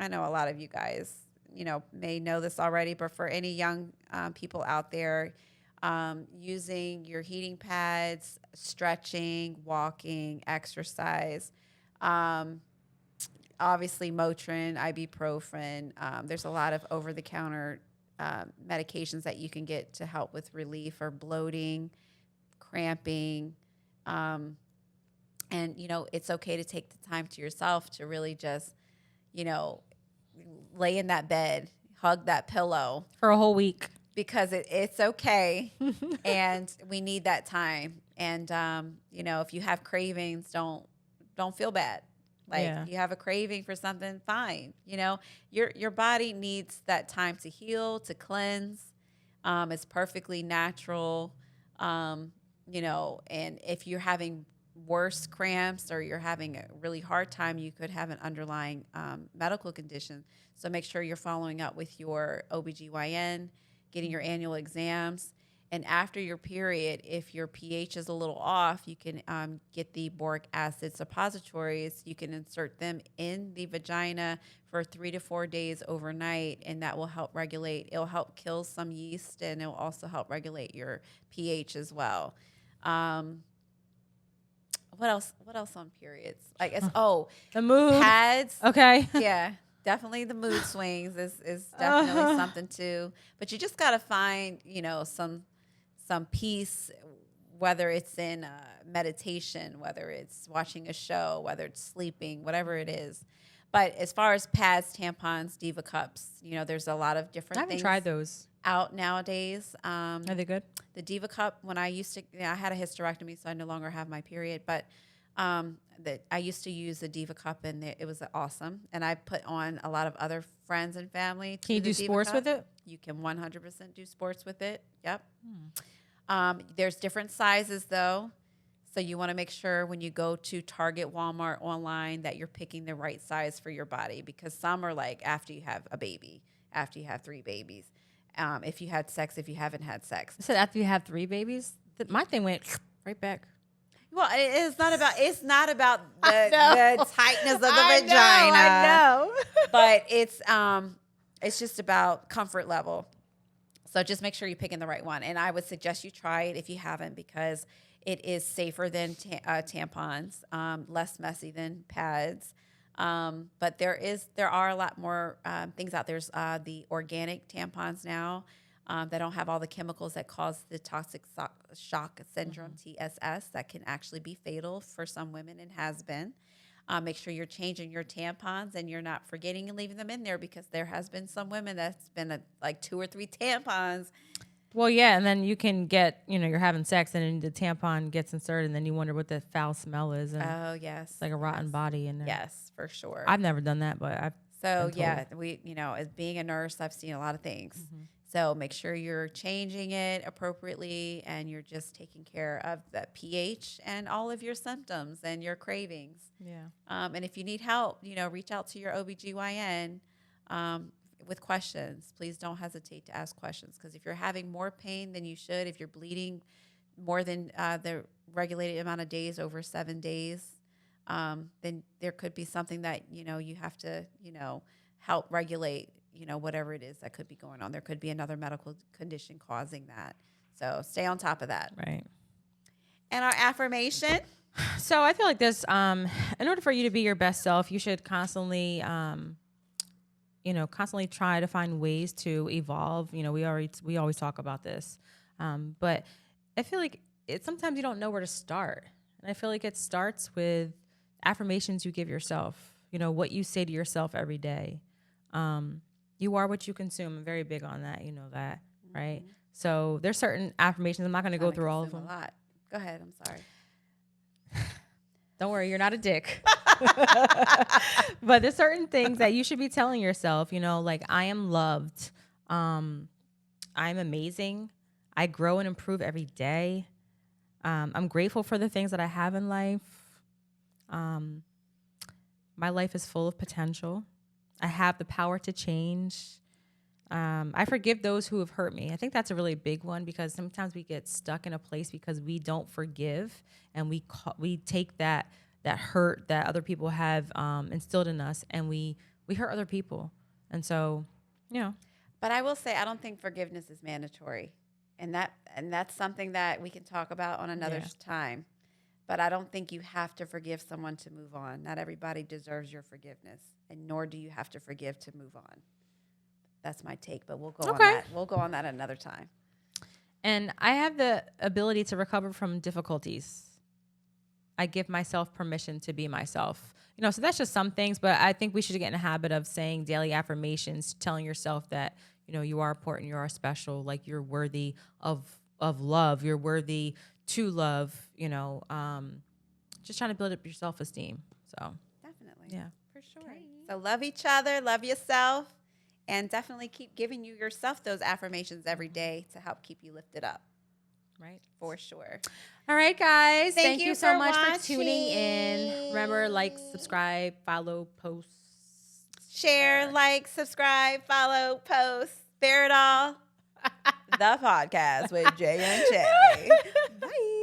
know a lot of you guys, may know this already, but for any young people out there, using your heating pads, stretching, walking, exercise, obviously Motrin, ibuprofen. There's a lot of over-the-counter medications that you can get to help with relief or bloating, cramping. And, it's okay to take the time to yourself to really just, lay in that bed, hug that pillow. For a whole week. Because it's okay. And we need that time. And, if you have cravings, don't feel bad. Like you have a craving for something, fine. Your body needs that time to heal, to cleanse. It's perfectly natural. And if you're having worse cramps or you're having a really hard time, you could have an underlying medical condition. So make sure you're following up with your OBGYN, getting your annual exams. And after your period, if your pH is a little off, you can get the boric acid suppositories. You can insert them in the vagina for 3 to 4 days overnight, and that will help regulate. It'll help kill some yeast, and it'll also help regulate your pH as well. What else? What else on periods? The mood. Pads. Okay. Yeah, definitely the mood swings is definitely something too. But you just gotta find some peace, whether it's in meditation, whether it's watching a show, whether it's sleeping, whatever it is. But as far as pads, tampons, Diva cups, there's a lot of different I haven't things tried those. out nowadays. Are they good? The Diva cup, when I used to, I had a hysterectomy, so I no longer have my period, but I used to use the Diva cup, and it was awesome. And I put on a lot of other friends and family. Can you do Diva sports cup. with it? You can 100% do sports with it. Yep. There's different sizes though. So you want to make sure when you go to Target, Walmart, online that you're picking the right size for your body, because some are like after you have a baby, after you have 3 babies, if you had sex, if you haven't had sex. I said after you have 3 babies? My thing went right back. Well, it's not about the tightness of the vagina. I know. But it's just about comfort level. So just make sure you're picking the right one. And I would suggest you try it if you haven't, because it is safer than tampons, less messy than pads. But there are a lot more things out there. There's the organic tampons now that don't have all the chemicals that cause the toxic shock syndrome, TSS, that can actually be fatal for some women and has been. Make sure you're changing your tampons and you're not forgetting and leaving them in there, because there has been some women that's been like 2 or 3 tampons. Well, yeah, and then you can get, you're having sex and then the tampon gets inserted and then you wonder what the foul smell is. And Oh, yes. it's like a rotten body in there. Yes, for sure. I've never done that, but I've So, been yeah, told. we, as being a nurse, I've seen a lot of things. So make sure you're changing it appropriately and you're just taking care of the pH and all of your symptoms and your cravings. Yeah. And if you need help, reach out to your OBGYN with questions. Please don't hesitate to ask questions, because if you're having more pain than you should, if you're bleeding more than the regulated amount of days over 7 days, then there could be something that, you have to, help regulate, whatever it is that could be going on. There could be another medical condition causing that. So stay on top of that. Right. And our affirmation. So I feel like this, in order for you to be your best self, you should constantly, constantly try to find ways to evolve. We always talk about this, but I feel like sometimes you don't know where to start, and I feel like it starts with affirmations you give yourself. What you say to yourself every day. You are what you consume. I'm very big on that. You know that, right? So there's certain affirmations. I'm not going to go through all of them. A lot. Go ahead. I'm sorry. Don't worry, you're not a dick. But there's certain things that you should be telling yourself, like I am loved. I'm amazing. I grow and improve every day. I'm grateful for the things that I have in life. My life is full of potential. I have the power to change. I forgive those who have hurt me. I think that's a really big one because sometimes we get stuck in a place because we don't forgive, and we take that hurt that other people have instilled in us, and we hurt other people. And so, But I will say I don't think forgiveness is mandatory, and that's something that we can talk about on another time. But I don't think you have to forgive someone to move on. Not everybody deserves your forgiveness, and nor do you have to forgive to move on. That's my take, but we'll go on that. We'll go on that another time. And I have the ability to recover from difficulties. I give myself permission to be myself. So that's just some things, but I think we should get in a habit of saying daily affirmations, telling yourself that, you are important, you are special, like you're worthy of love, you're worthy to love, just trying to build up your self-esteem. So definitely. Yeah. For sure. Okay. So love each other, love yourself. And definitely keep giving yourself those affirmations every day to help keep you lifted up. Right. For sure. All right, guys. Thank you so much watching. for tuning in. Remember, like, subscribe, follow, post. Share, like, subscribe, follow, post. Bear it all. The podcast with Jay and Shay. Bye.